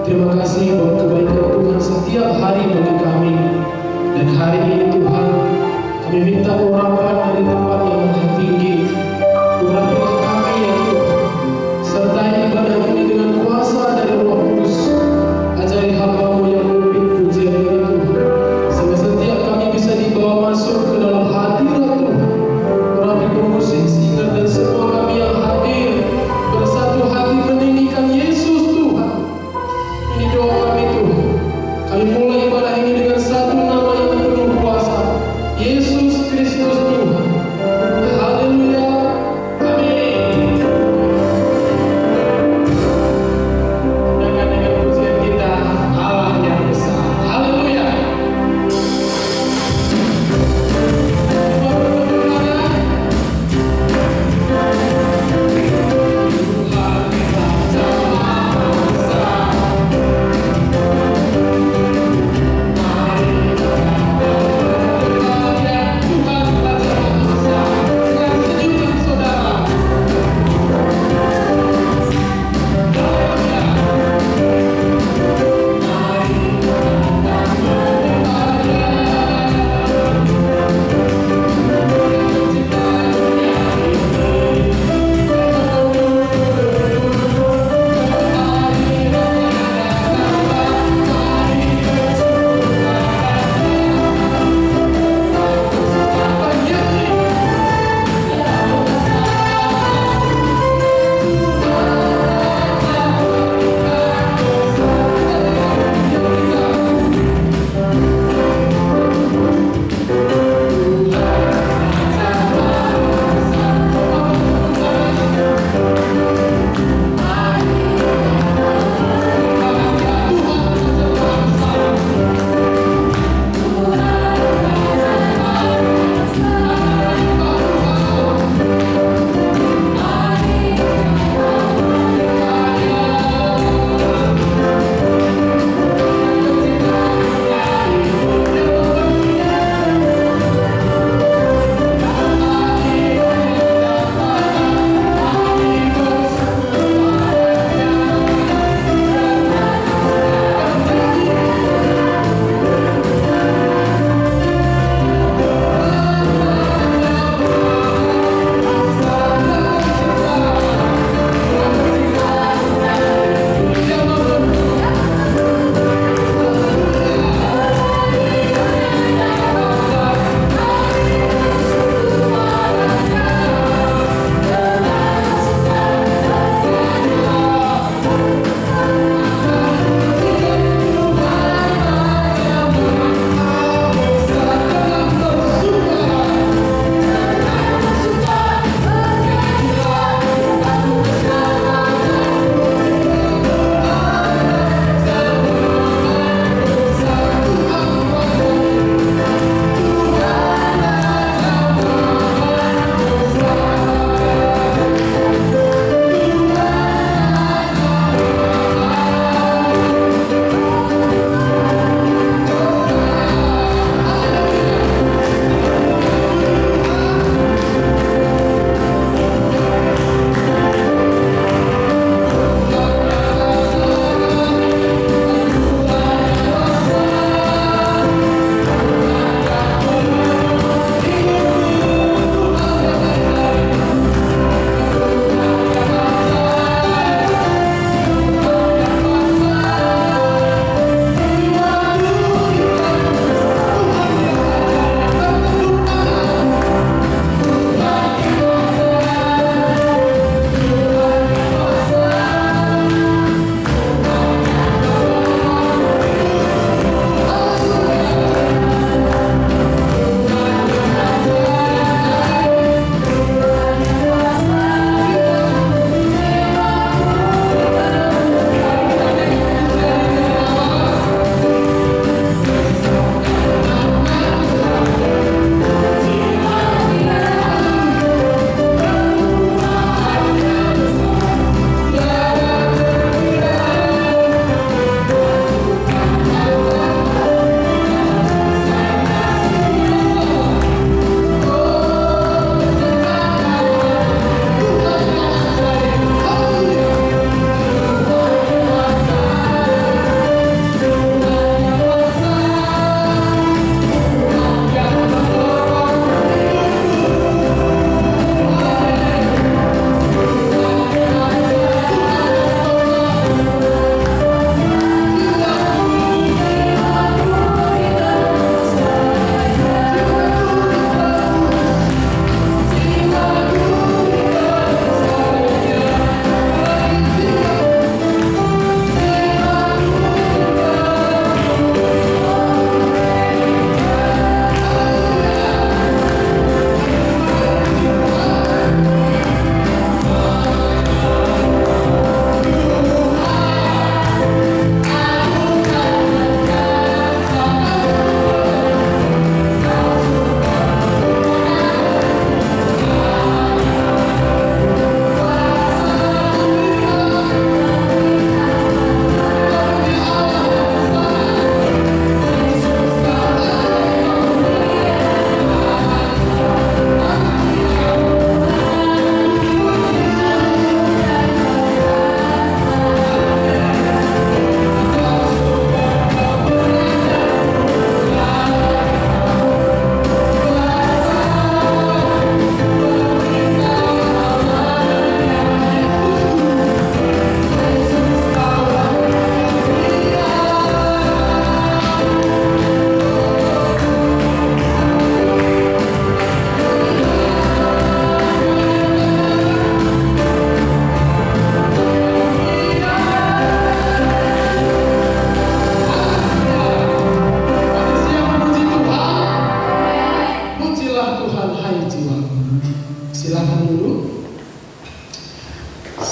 Terima kasih buat kebaikan Tuhan setiap hari bagi kami. Dan hari ini Tuhan, kami minta urapan dari tempat yang maha tinggi. Urapilah kami ya Tuhan. Sertai ibadah ini dengan kuasa dari Roh Kudus. Ajari hamba-Mu yang memimpin pujian ini Tuhan, sehingga setiap kami bisa dibawa masuk ke dalam hadirat Tuhan. Urapi pemusik, singer, dan semua kami yang hadir bersatu hati meninggikan Yesus Tuhan. Ini doa kami Tuhan. Kami mulai ibadah ini dengan satu nama yang penuh kuasa, Yesus Kristus.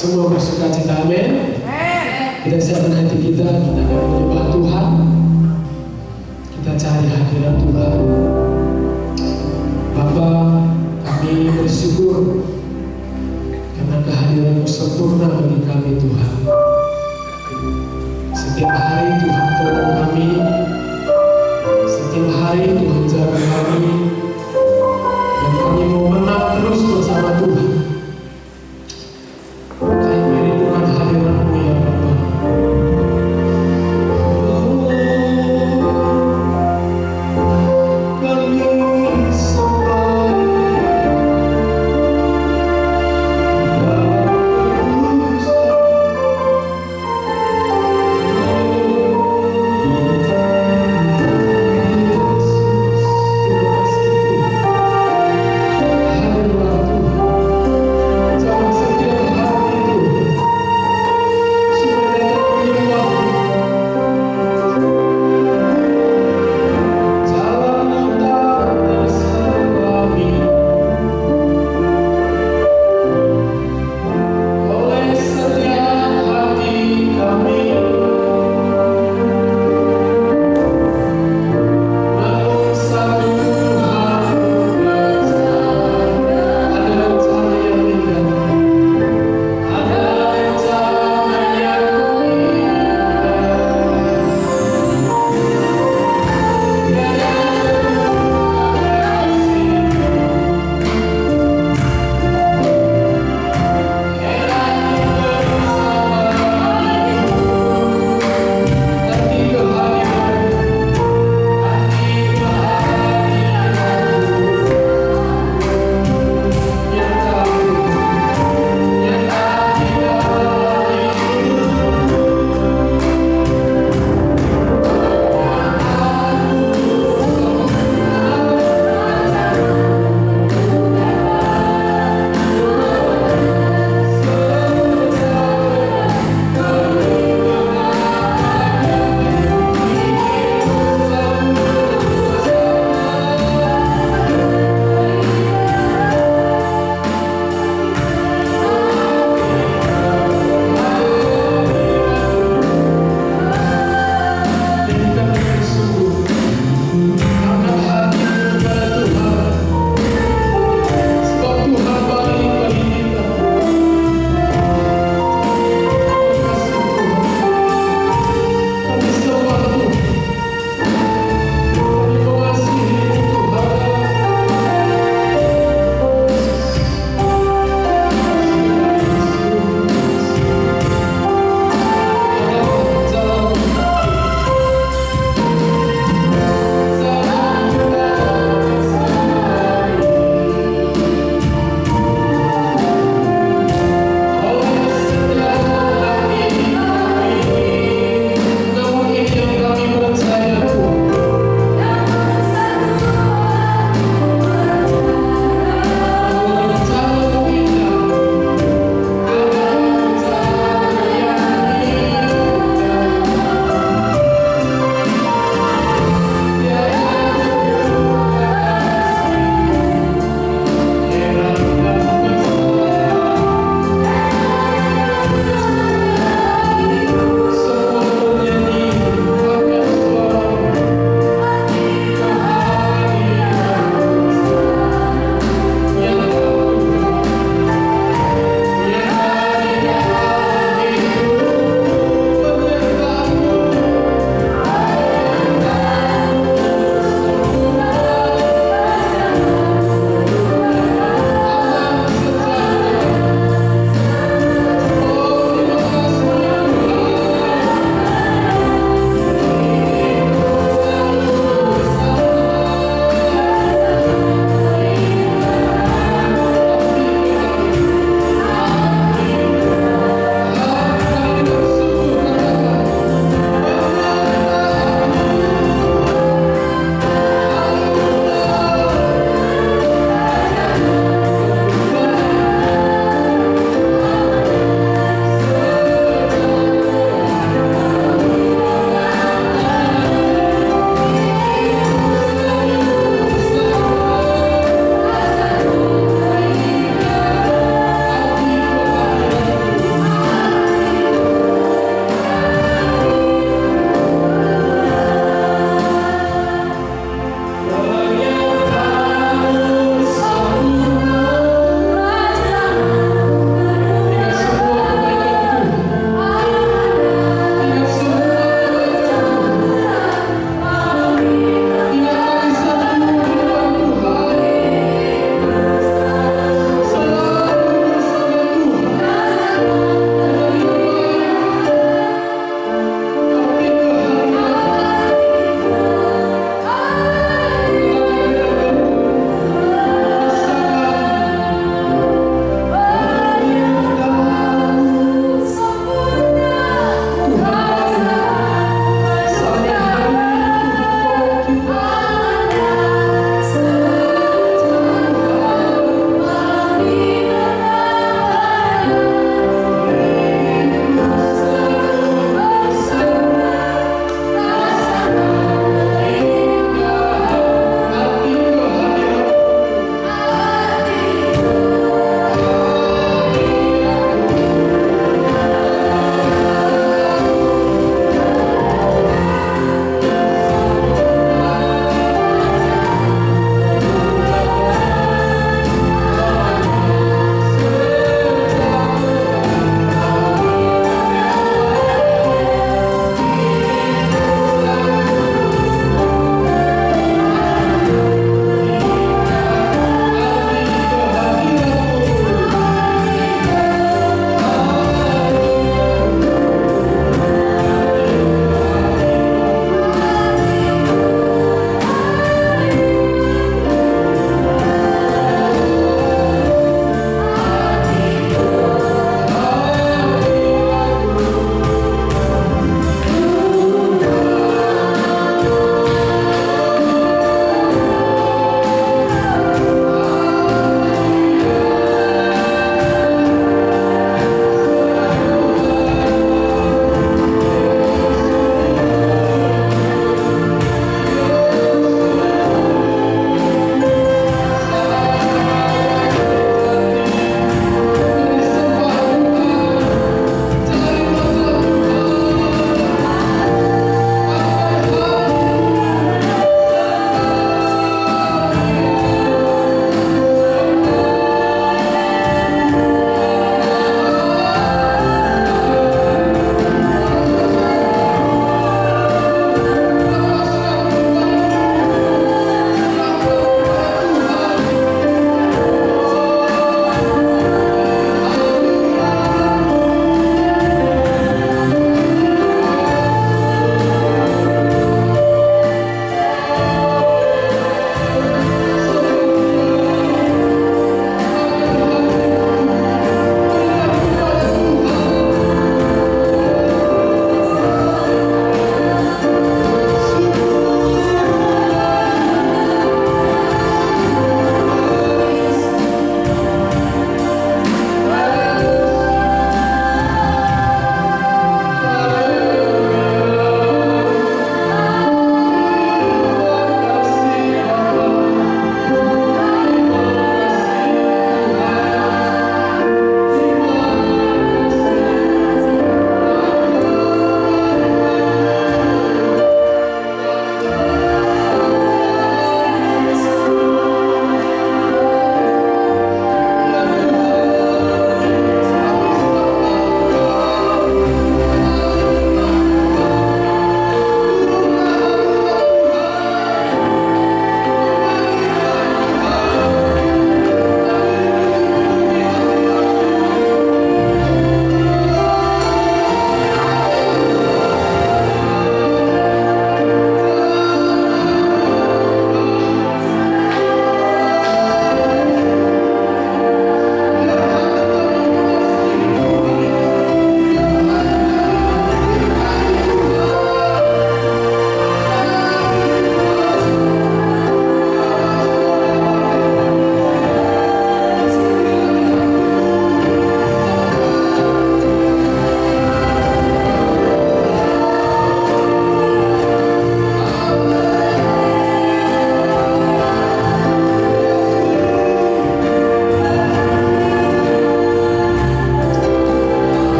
Semua bersuka cita, amin. Kita siapkan hati kita akan menyembah Tuhan. Kita cari hadirat Tuhan. Bapa, kami bersyukur karena kehadiran-Mu sempurna bagi kami Tuhan. Setiap hari Tuhan tolong kami, setiap hari Tuhan jaga kami, dan kami mau menang terus bersama Tuhan. Kami merindukan hadirat-Mu ya Bapa. Terima kasih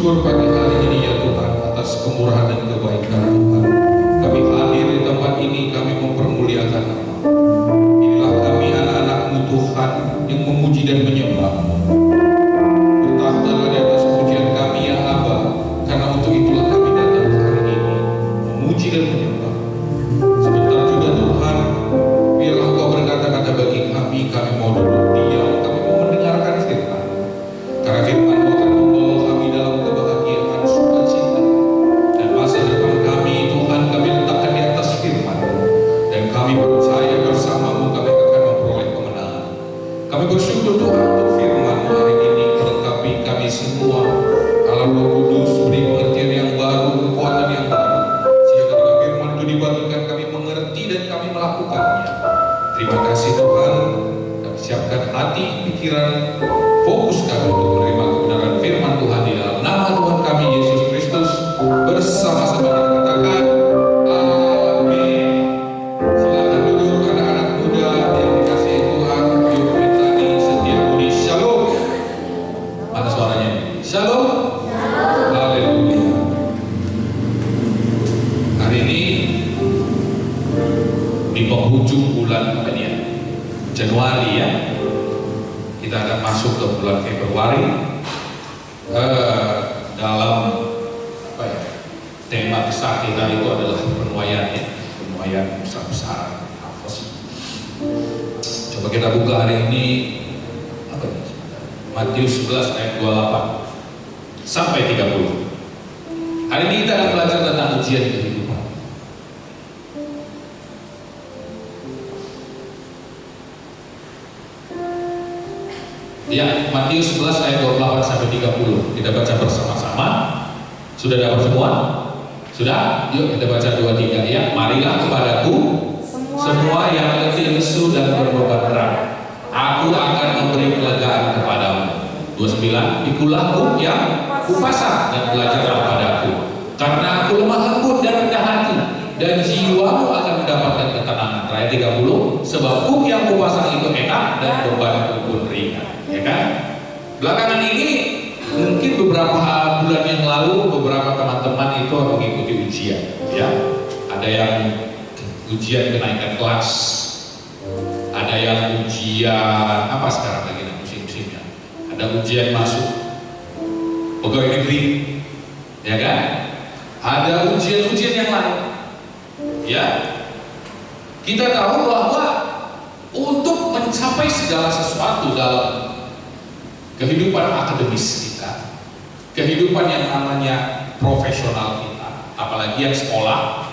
bersyukur pagi hari ini ya Tuhan atas kemurahan dan kebaikan Tuhan. Kami hadir di tempat ini, kami mempermuliakan nama. Inilah kami anak-anak-Mu Tuhan yang memuji dan menyembah-Mu. Bertahtalah di atas pujian kami ya Aba, karena untuk itulah kami datang hari ini memuji dan menyembah. Sebentar juga Tuhan, biarlah Engkau berkata-kata bagi kami, kami mau duduk diam, kami mau mendengarkan firman. Karena firman-Mu akan membawa kami dalam kebahagiaan, sukacita, dan masa depan kami Tuhan kami letakkan di atas firman, dan kami percaya bersama-Mu kami akan memperoleh kemenangan. Kami bersyukur Tuhan untuk firman-Mu hari ini, melengkapi kami semua. Allah Roh Kudus beri pengertian yang baru, kekuatan yang baru, sehingga ketika firman itu dibagikan kami mengerti dan kami melakukannya. Terima kasih Tuhan. Kami siapkan hati, pikiran, fokus kami untuk menerima kebenaran firman Tuhan di dalam nama Tuhan kami Yesus Kristus. Bersama-sama kita katakan amin. Silakan duduk anak-anak muda yang dikasihi Tuhan. Yuk kita di setiap budi. Shalom. Mana suaranya? Shalom. Haleluya. Hari ini di penghujung bulan apa ya? Januari ya. Kita akan masuk ke bulan Februari dalam apa ya? Tema besar kita itu adalah penuaian ya, penuaian besar-besaran. Coba kita buka hari ini apa ya? Matius 11 ayat 28 sampai 30. Hari ini kita akan belajar tentang ujian kehidupan. Ya, Matius 11 ayat 28 sampai 30. Kita baca bersama-sama. Sudah dapat semua? Sudah? Yuk kita baca 2, 3 ya. Marilah kepadaku semua yang letih lesu dan berbeban berat. Aku akan memberi kelegaan kepadamu. 29. Pikulah buk yang kupasang dan belajarlah padaku. Karena aku lemah lembut dan rendah hati, dan jiwamu akan mendapatkan ketenangan. Ayat 30. Sebab buk yang kupasang itu enak dan bebanku pun ringan. Ya kan? Belakangan ini mungkin beberapa bulan yang lalu beberapa teman-teman itu mengikuti ujian ya. Ada yang ujian kenaikan kelas, ada yang ujian apa sekarang lagi musim-musimnya, ada ujian masuk pegawai negeri ya kan, ada ujian-ujian yang lain ya. Kita tahu bahwa untuk mencapai segala sesuatu dalam kehidupan akademis kita, kehidupan yang namanya profesional kita, apalagi yang sekolah,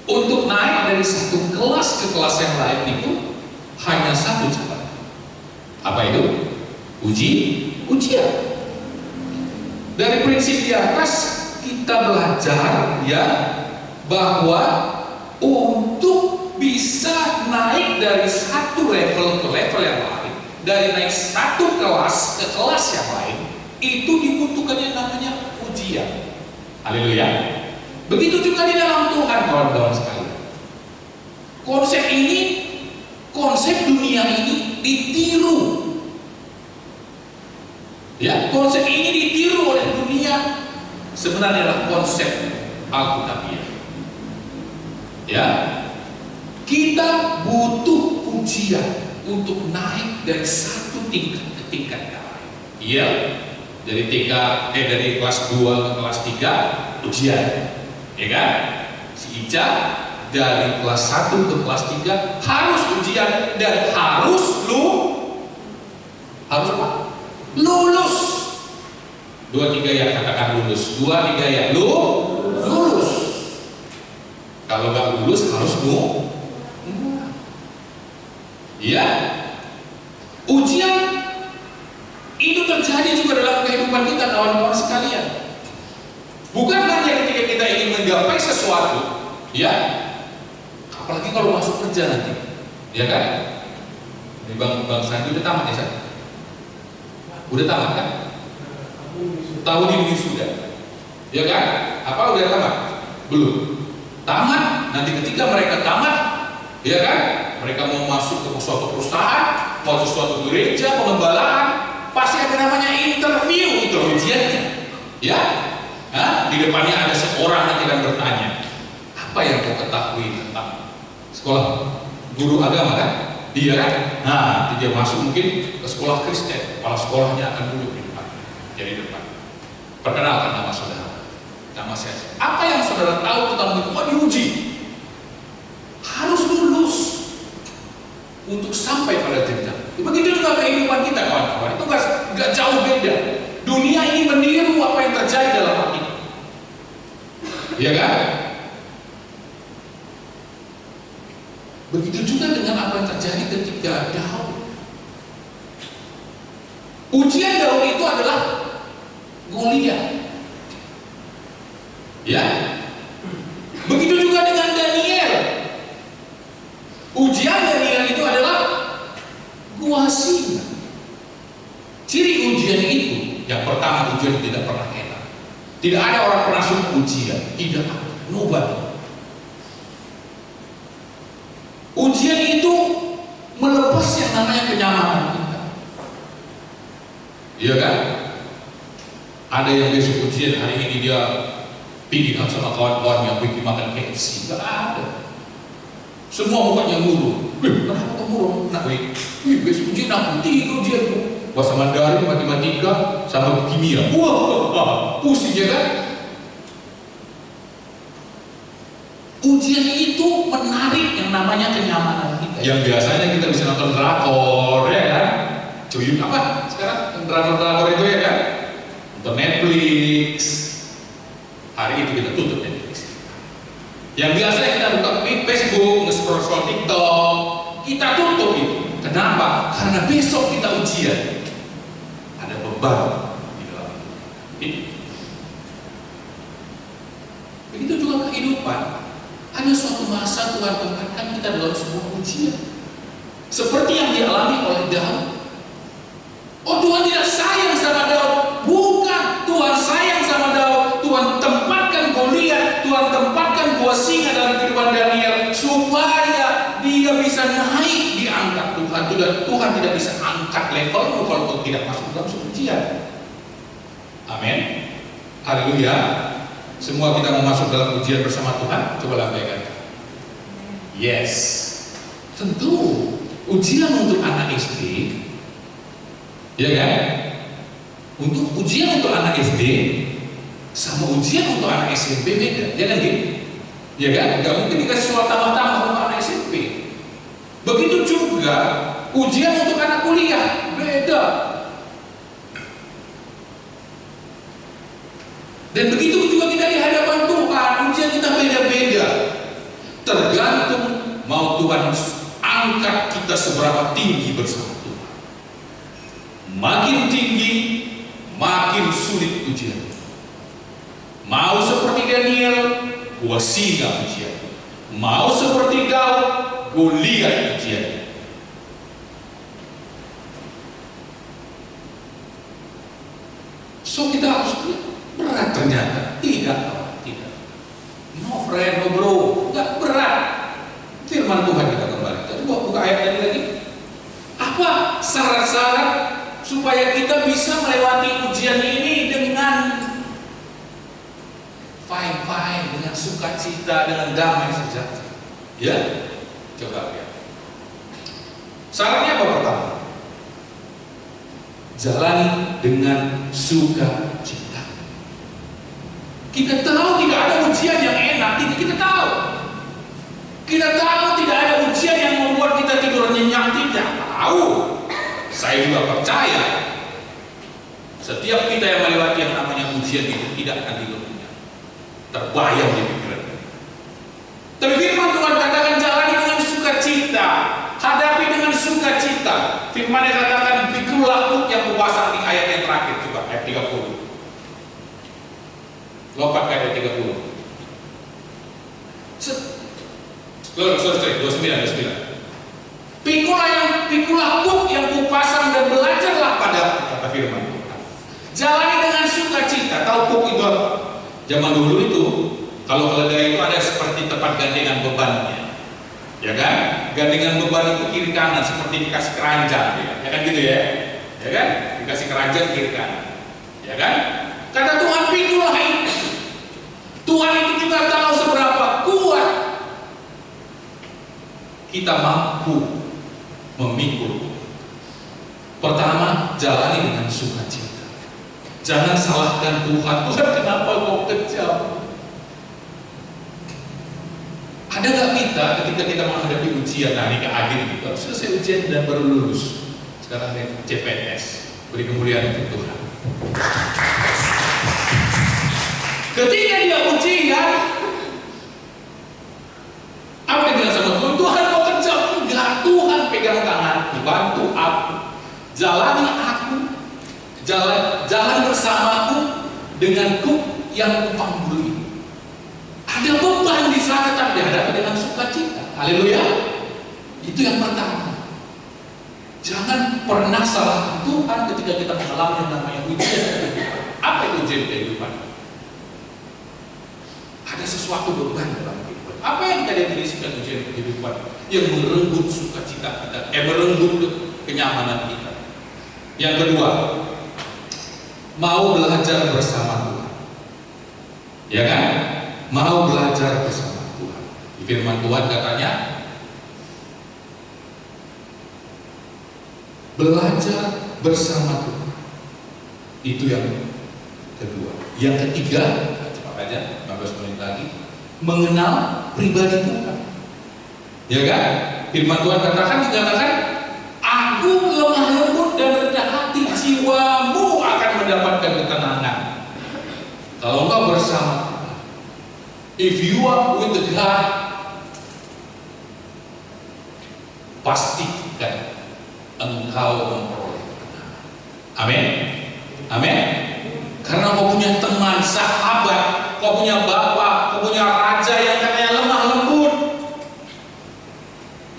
untuk naik dari satu kelas ke kelas yang lain itu hanya satu cara. Apa itu? Ujian. Dari prinsip di atas kita belajar ya bahwa untuk bisa naik dari satu level ke level yang lain, dari naik satu kelas ke kelas yang lain, itu dibutuhkan yang namanya ujian. Haleluya. Begitu juga di dalam Tuhan, kawan-kawan sekalian. Konsep dunia ini ditiru. Ya, konsep ini ditiru oleh dunia. Sebenarnya adalah konsep Alkitabiah. Ya, kita butuh ujian untuk naik dari satu tingkat ke tingkat yang lain. Iya, dari kelas 2 ke kelas 3 ujian, ya kan? Si Ica dari kelas 1 ke kelas 3 harus ujian dan harus apa? Lulus. 2, 3 ya, katakan lulus. 2, 3 ya, lulus. Kalau nggak lulus harus ya. Ujian itu terjadi juga dalam kehidupan kita, kawan-kawan sekalian. Bukan hanya ketika kita ingin menggapai sesuatu, ya. Apalagi kalau masuk kerja nanti, ya kan? Ini Bang Sandi udah tamat ya, San? Udah tamat kan? Tahun ini sudah, ya kan? Apa udah tamat? Belum. Tamat, nanti ketika mereka tamat, ya kan? Mereka mau masuk ke suatu perusahaan, mau ke suatu gereja, pengembalaan, pasti ada namanya interview, itu ujiannya. Ya, di depannya ada seorang yang akan bertanya, apa yang kau ketahui tentang sekolah guru agama kan? Dia kan? Nah, dia masuk mungkin ke sekolah Kristen, kepala sekolahnya akan duduk di depan, jadi depan. Perkenalkan nama saudara, nama saya. Apa yang saudara tahu tentang itu? Oh, diuji. Harus lulus untuk sampai pada jenjang. Begitu juga kehidupan kita, kawan-kawan. Itu nggak jauh beda. Dunia ini meniru apa yang terjadi dalam hati. Iya kan? Begitu juga dengan apa yang terjadi ketika Daud. Ujian Daud itu adalah Goliat. Ya. Begitu juga dengan Daniel. Ujian Daniel itu adalah gua singa. Ciri ujian itu, yang pertama, ujian tidak pernah enak. Tidak ada orang pernah suka ujian. Tidak ada. Nobody. Ujian itu melepas yang namanya kenyamanan kita. Iya kan? Ada yang besok ujian, hari ini dia pergi sama kawan-kawan yang pergi makan KFC. Gak ada. Semua mukanya murung. Kenapa kau murung? Nah, besok ujian aku tiga ujian. Bahasa Mandarin, matematika, sama kimia. Wah, pusing ya kan? Ujian itu menarik yang namanya kenyamanan kita. Yang biasanya kita bisa nonton drakor, ya kan? Cuyun apa sekarang? Drakor itu ya kan? Nonton Netflix. Hari itu kita tutup Netflix. Yang biasanya kita buka Facebook, nge-scroll TikTok, kita tutup itu. Kenapa? Karena besok kita ujian. Ada beban di dalam itu. Begitu juga kehidupan. Ada suatu masa Tuhan tempatkan kita dalam sebuah ujian. Seperti yang dialami oleh Daud. Oh, Tuhan tidak sayang sama Daud. Bukan, Tuhan sayang sama Daud. Tuhan tempatkan Goliat, Tuhan tempatkan buah singa dalam kehidupan Daniel supaya dia bisa naik diangkat Tuhan. Tuhan tidak bisa angkat levelmu kalau tidak masuk dalam ujian. Amin. Haleluya. Semua kita mau masuk dalam ujian bersama Tuhan. Coba lambaikan. Yes. Tentu ujian untuk anak SD, ya kan? Untuk ujian untuk anak SD sama ujian untuk anak SMP beda, ya kan gitu? Ya kan? Gak mungkin dikasih soal tambah-tambah untuk anak SMP. Begitu juga ujian untuk anak kuliah beda. Dan begitu juga kita di hadapan Tuhan, ujian kita beda-beda. Tergantung mau Tuhan angkat kita seberapa tinggi bersama Tuhan. Makin tinggi, makin sulit ujian. Mau seperti Daniel, gua singa ujian. Mau seperti Daud, Goliat ujian. So kita harus berat ternyata. Tidak. No friend, no bro, nggak berat. Firman Tuhan kita kembali. Coba buka ayat tadi lagi. Apa syarat-syarat supaya kita bisa melewati ujian ini dengan fine, dengan sukacita, dengan damai sejahtera? Ya, coba lihat. Syaratnya apa pertama? Jalani dengan sukacita. Kita tahu tidak ada ujian yang enak, kita tahu. Kita tahu tidak ada ujian yang membuat kita tidur nyenyak, tidak tahu. Saya juga percaya setiap kita yang melewati yang namanya ujian itu tidak akan tidur nyenyak, terbayang di pikiran. Tapi firman Tuhan katakan jalani dengan sukacita, hadapi dengan sukacita. Firman-Nya katakan pikulah yang kupasang di ayat yang terakhir, coba ayat 30. Lompat ke ayat 30. Sorry, 29. Pikulah kuk yang kupasang dan belajarlah pada, kata firman Tuhan. Jalani dengan sukacita. Tahu kuk itu apa? Zaman dulu itu, kalau keledai itu ada seperti tempat gandengan bebannya, ya kan? Gandengan beban itu kiri kanan seperti dikasih keranjang, ya kan gitu ya? Ya kan? Dikasih keranjang kiri kanan, ya kan? Kata Tuhan, kita mampu memikul. Pertama, jalani dengan sukacita. Jangan salahkan Tuhan. Tuhan, kenapa kau kejam? Ada nggak kita ketika kita menghadapi ujian, nah ini ke akhir gitu, selesai ujian dan baru lulus, sekarang ini CPNS, beri kemuliaan untuk Tuhan. Ketika dia ujian, apa yang bilang sama Tuhan? Tuhan kau kejam? Enggak, Tuhan pegang tangan, bantu aku, jalani aku, jalan bersamaku denganku yang kupanggul ini. Ada beban di sana tapi dihadapi dengan sukacita. Haleluya. Itu yang pertama. Jangan pernah salahkan Tuhan ketika kita mengalami yang namanya ujian kehidupan. Apa itu ujian kehidupan? Ada sesuatu beban dalam kehidupan. Apa yang kita definisikan ujian kehidupan? Yang merenggut sukacita kita, merenggut kenyamanan kita. Yang kedua, mau belajar bersama Tuhan. Ya kan? Mau belajar bersama Tuhan. Di firman Tuhan katanya, belajar bersama Tuhan. Itu yang kedua. Yang ketiga, cepat aja, 15 menit lagi, mengenal pribadi Tuhan. Ya kan? Firman Tuhan dikatakan, aku lemah lembut dan rendah hati, jiwamu akan mendapatkan ketenangan. Kalau engkau bersama, if you are with the God, pastikan engkau memperoleh kemenangan. Amin. Amin. Karena kau punya teman, sahabat, kau punya bapak, kau punya raja yang katanya lemah lembut.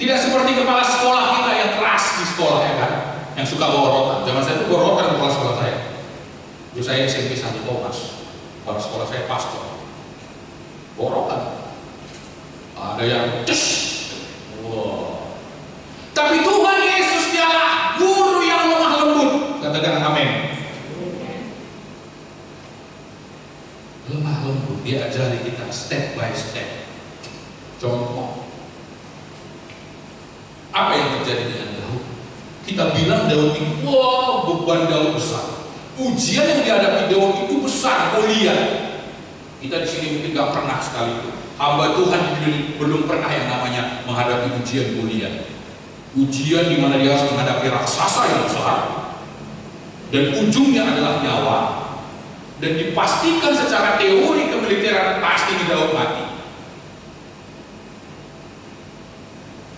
Tidak seperti kepala sekolah kita yang keras di sekolah, ya kan? Yang suka bawa rotan. Zaman saya itu bawa rotan kepala sekolah saya. Dulu saya SMP 1 Thomas. Kepala sekolah saya pastor. Borokan, ada yang wow. Tapi Tuhan Yesus dialah guru yang lemah lembut. Katakan amin. Lemah lembut, dia ajari kita step by step. Contoh, apa yang terjadi dengan Daud? Kita bilang Daud itu, wah, beban Daud besar. Ujian yang dihadapi Daud itu besar, Goliat. Kita di sini mungkin gak pernah sekali itu. Hamba Tuhan belum pernah yang namanya menghadapi ujian Goliat. Ujian di mana dia harus menghadapi raksasa yang besar dan ujungnya adalah nyawa. Dan dipastikan secara teori kemiliteran pasti Daud mati.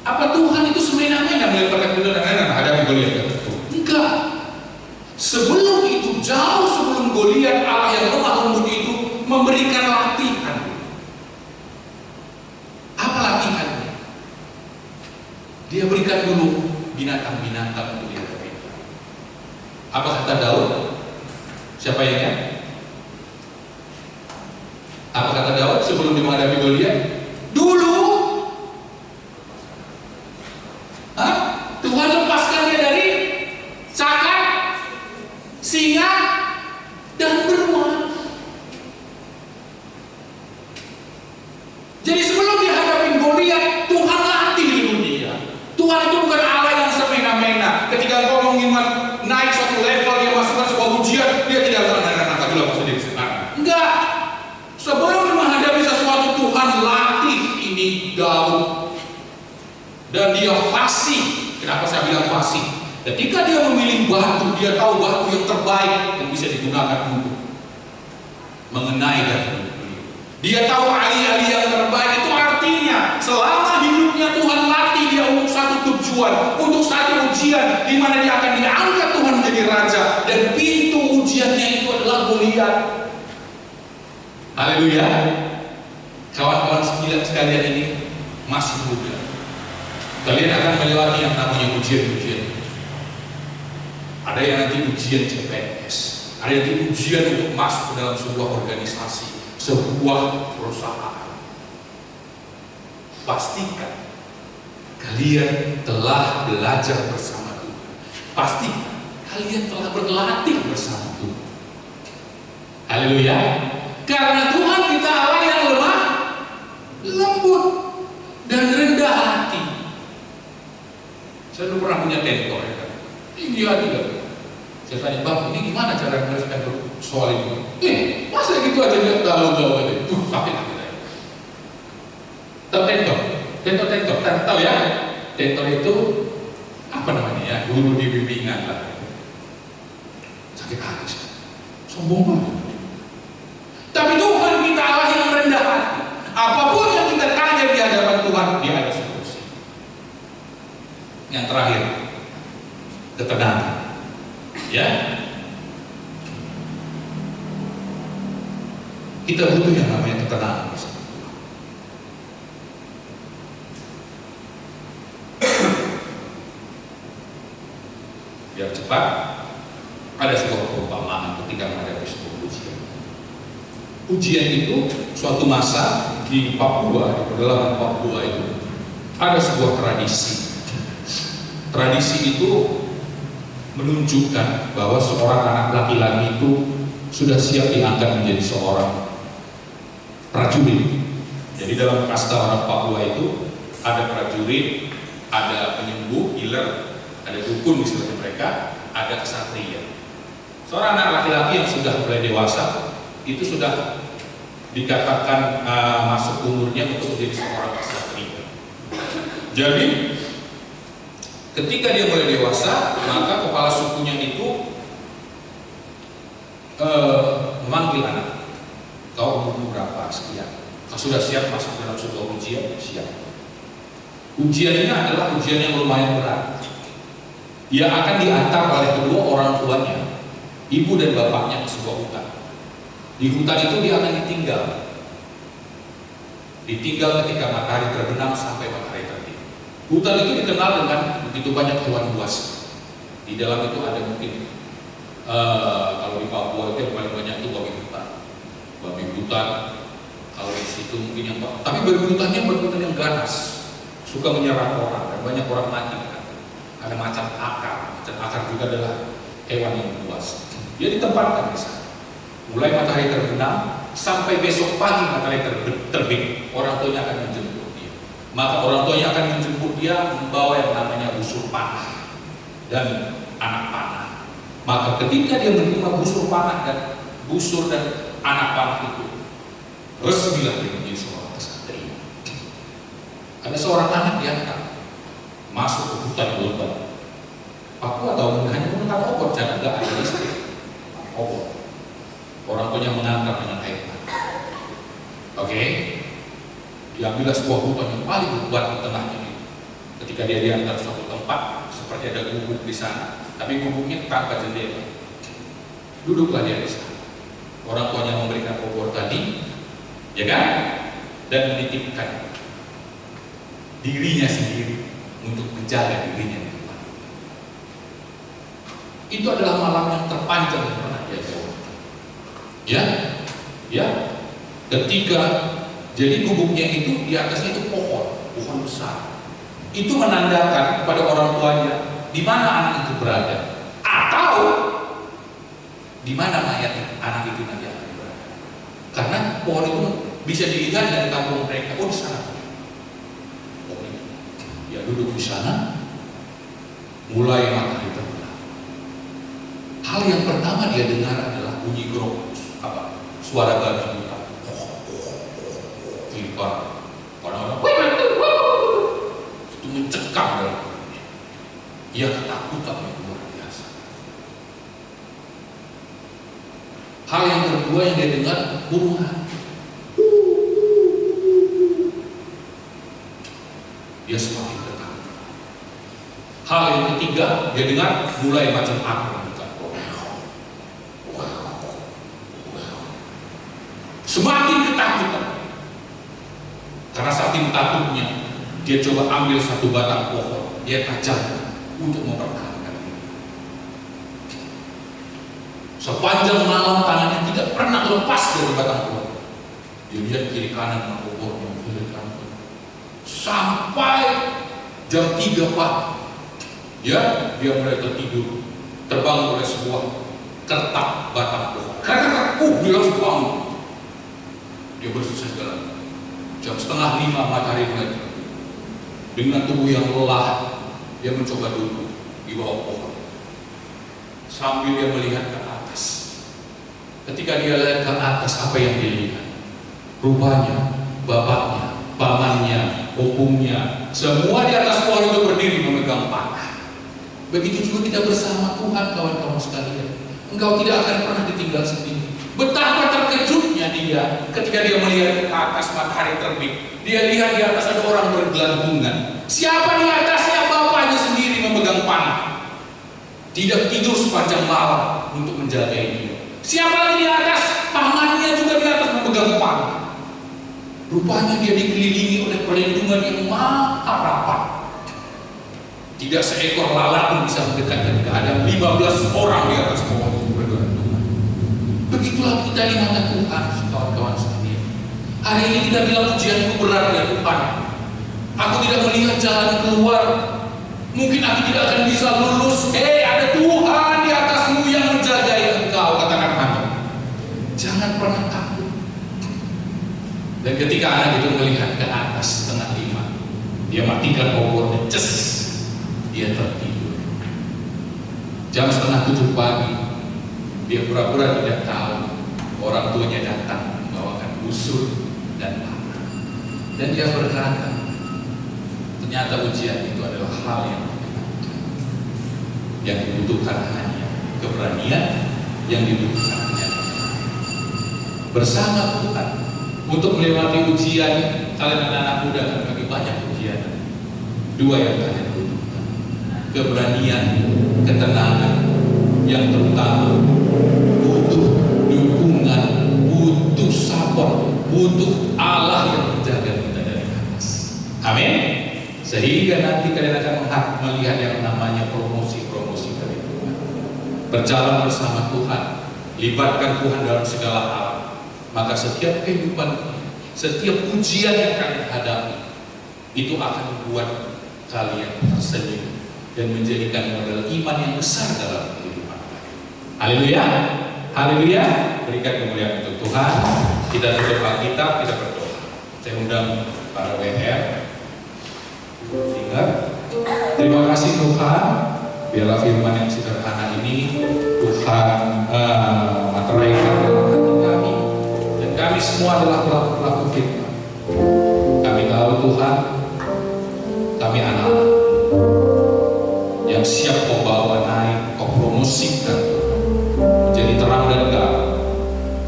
Apa Tuhan itu semena-mena melibatkan kita dan menghadapi Goliat? Enggak. Sebelum itu, jauh sebelum Goliat, Allah yang lemah lembut itu memberikan latihan. Apa latihannya? Dia berikan dulu binatang-binatang untuk dihadapi. Apa kata Daud? Siapa yang ingat? Apa kata Daud sebelum dia menghadapi Goliat? Dulu, Tuhan lepaskan dia dari cakar, singa, dan beruang. Jadi sebelum dihadapi Goliat, Tuhan latih dulu dia. Tuhan itu bukan Allah yang semena-mena. Ketika engkau mengingat naik suatu level, dia masukkan sebuah ujian, dia tidak akan nah, dulu aku sendiri sekarang. Enggak. Sebelum menghadapi sesuatu, Tuhan latih ini Daud. Dan dia fasih. Kenapa saya bilang fasih? Ketika dia memilih batu, dia tahu batu yang terbaik yang bisa digunakan untuk mengenai dan dia tahu ahli-ahli yang terbaik. Itu artinya selama hidupnya Tuhan latih dia untuk satu tujuan, untuk satu ujian di mana dia akan diangkat Tuhan menjadi raja, dan pintu ujiannya itu adalah Goliat. Haleluya. Kawan-kawan sekalian ini masih muda. Kalian akan melewati yang namanya ujian-ujian. Ada yang nanti ujian CPNS, ada yang nanti ujian untuk masuk ke dalam sebuah organisasi, sebuah perusahaan. Pastikan kalian telah belajar bersama Tuhan. Pastikan kalian telah berlatih bersama Tuhan. Haleluya. Karena Tuhan kita Allah yang lemah lembut dan rendah hati. Saya dulu pernah punya tentor ya kan. Ini dia. Saya tanya, Bang, ini gimana cara menyelesaikan soal ini? Masa gitu aja nggak tahu aja. Tuh, sakit hati saya. Tahu tentor? Tahu ya? Tentor itu apa namanya ya? Guru di bimbingan lah. Sakit hati saya. Sombong banget. Tapi Tuhan kita Allah yang rendah hati. Apapun yang kita tanya di hadapan Tuhan, dia ada solusi. Yang terakhir, ketenangan. Ya, kita butuh yang namanya ketenangan. Biar cepat, ada sebuah perumpamaan ketika menghadapi sebuah ujian. Ujian itu suatu masa di Papua, di pedalaman Papua itu ada sebuah tradisi. Tradisi itu menunjukkan bahwa seorang anak laki-laki itu sudah siap diangkat menjadi seorang prajurit. Jadi dalam kasta orang Papua itu ada prajurit, ada penyembuh, healer, ada dukun istilahnya mereka, ada kesatria. Seorang anak laki-laki yang sudah mulai dewasa itu sudah dikatakan masuk umurnya untuk menjadi seorang kesatria. Jadi ketika dia mulai dewasa, maka kepala sukunya itu memanggil anak, kau umur berapa sekian? Kau sudah siap masuk dalam sebuah ujian? Siap. Ujiannya adalah ujian yang lumayan berat. Ia akan diantar oleh kedua orang tuanya, ibu dan bapaknya, ke sebuah hutan. Di hutan itu dia akan ditinggal ketika matahari terbenam sampai matahari terbit. Hutan itu dikenal dengan begitu banyak hewan buas. Di dalam itu ada mungkin kalau di Papua itu yang paling banyak itu babi hutan. Kalau di situ mungkin yang tapi babi hutannya yang ganas, suka menyerang orang dan banyak orang mati. Ada macan akar juga adalah hewan yang buas. Dia ditempatkan di sana. Mulai matahari terbenam sampai besok pagi matahari terbit, orang tuanya akan menjemput dia. Maka orang tuanya akan menjemput dia membawa yang namanya busur panah dan anak panah. Maka ketika dia menerima busur panah dan anak panah itu, resmilah dia menjadi seorang kesatria. Ada seorang anak diangkat masuk ke hutan lebat. Papua tahu hanya menggunakan obor, jangan enggak ada listrik. Obor. Orang tuanya mengantar dengan air mata. Oke. Diambillah sebuah hutan yang paling lebat di tengahnya itu. Ketika dia diantar suatu tempat, seperti ada gubuk di sana, tapi gubuknya tanpa jendela. Duduklah dia di sana. Orang tuanya memberikan obor tadi, ya kan? Dan menitipkan dirinya sendiri untuk menjaga dirinya di depan. Itu adalah malam yang terpanjang yang pernah dia jawab. Ya. Ketika jadi gubuknya itu di atasnya itu pohon besar. Itu menandakan kepada orang tuanya di mana anak itu berada, atau di mana mayat anak itu nanti akan berada. Karena pohon itu bisa dilihat dari kampung mereka. Oh, di sana. Dia duduk di sana, mulai matahari terbenam. Hal yang pertama dia dengar adalah bunyi grogos, suara babi hutan. Orang-orang itu mencekam dalam perutnya. Ia ketakutan yang luar biasa. Hal yang kedua yang dia dengar, burung hantu. Dia semakin tertarik. Hal yang ketiga dia dengar mulai macam apa bukan. Semakin ketakutan. Karena saking takutnya, dia coba ambil satu batang pohon, dia tajamkan untuk mempertahankan diri. Sepanjang malam tangannya tidak pernah lepas dari batang pohon. Dia lihat kiri kanan pohonnya, kiri kanan. Sampai jam 3 pagi, dia mulai tertidur, terbangun oleh sebuah kertak batang pohon. Dia langsung bangun. Dia bersusah jalan. Jam 4:30 matahari mulai terbit. Dengan tubuh yang lelah, Dia mencoba duduk di bawah pohon sambil dia melihat ke atas. Ketika dia lihat ke atas, apa yang dia lihat? Rupanya bapaknya, pamannya, opungnya, semua di atas pohon itu berdiri memegang panah. Begitu juga kita bersama Tuhan, kawan-kawan sekalian. Engkau tidak akan pernah ditinggal sendiri. Betapa terkejutnya dia ketika dia melihat ke atas matahari terbit. Dia lihat di atas ada orang bergelantungan. Siapa di atasnya? Bapaknya sendiri memegang panah. Tidak tidur sepanjang malam untuk menjaga dia. Siapa lagi di atas? Pamannya juga di atas memegang panah. Rupanya dia dikelilingi oleh perlindungan yang maha rapat. Tidak seekor lalat pun bisa mendekatkan ke Adam. 15 orang di atas pohon itu bergelantungan. Begitulah kita di mata Tuhan, kawan-kawan sekalian. Hari ini kita bilang ujianku berat ya Tuhan. Aku tidak melihat jalan keluar. Mungkin aku tidak akan bisa lulus. Ada Tuhan di atasmu yang menjaga engkau, katakan amin. Jangan pernah takut. Dan ketika anak itu melihat ke atas setengah 5, dia matikan obor dan dia tertidur. Jam setengah 7 pagi, dia pura-pura tidak tahu orang tuanya datang membawakan busur dan panah. Dan dia berkata, ternyata ujian itu adalah hal yang menyenangkan. Yang dibutuhkan hanya keberanian, yang dibutuhkan hanya bersama Tuhan. Untuk melewati ujian, kalian anak-anak muda akan bagi banyak ujian. 2 yang kalian butuhkan: keberanian, ketenangan. Yang terutama butuh dukungan, butuh support, butuh Allah yang menjaga kita dari atas. Amin. Sehingga nanti kalian akan melihat yang namanya promosi-promosi dari Tuhan. Berjalan bersama Tuhan, libatkan Tuhan dalam segala hal. Maka setiap kehidupan, setiap ujian yang kalian hadapi, itu akan membuat kalian tersenyum dan menjadikan modal iman yang besar dalam kehidupan kalian. Haleluya, haleluya. Berikan kemuliaan untuk Tuhan. Kita tutup Alkitab, kita berdoa. Saya undang para WR. Ingat, terima kasih Tuhan. Biarlah firman yang sederhana ini Tuhan materaikan dalam hati kami. Kami semua adalah pelaku-pelaku firman. Kami tahu Tuhan, kami anak-anak yang siap kau bawa naik, kau promosikan menjadi terang dan garam,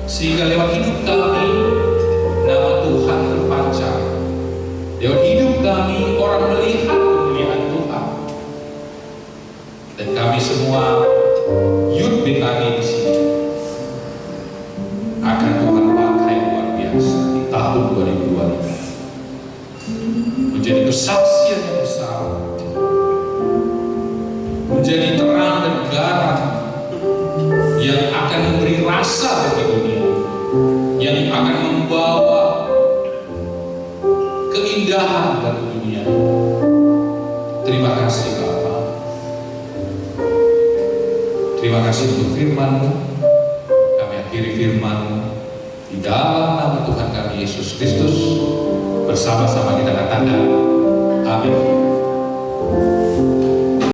sehingga lewat hidup kami nama Tuhan terpancar. Lewat hidup kami orang melihat kemuliaan Tuhan. Dan kami semua Youth Betani di sini akan Tuhan pakai luar biasa di tahun 2025 menjadi kesaksian yang besar, menjadi terang dan garam yang akan memberi rasa bagi dunia, yang akan membawa keindahan bagi dunia. Terima kasih Bapa. Terima kasih untuk firman-Mu. Kami akhiri firman-Mu di dalam nama Tuhan kami Yesus Kristus. Bersama-sama kita katakan amin.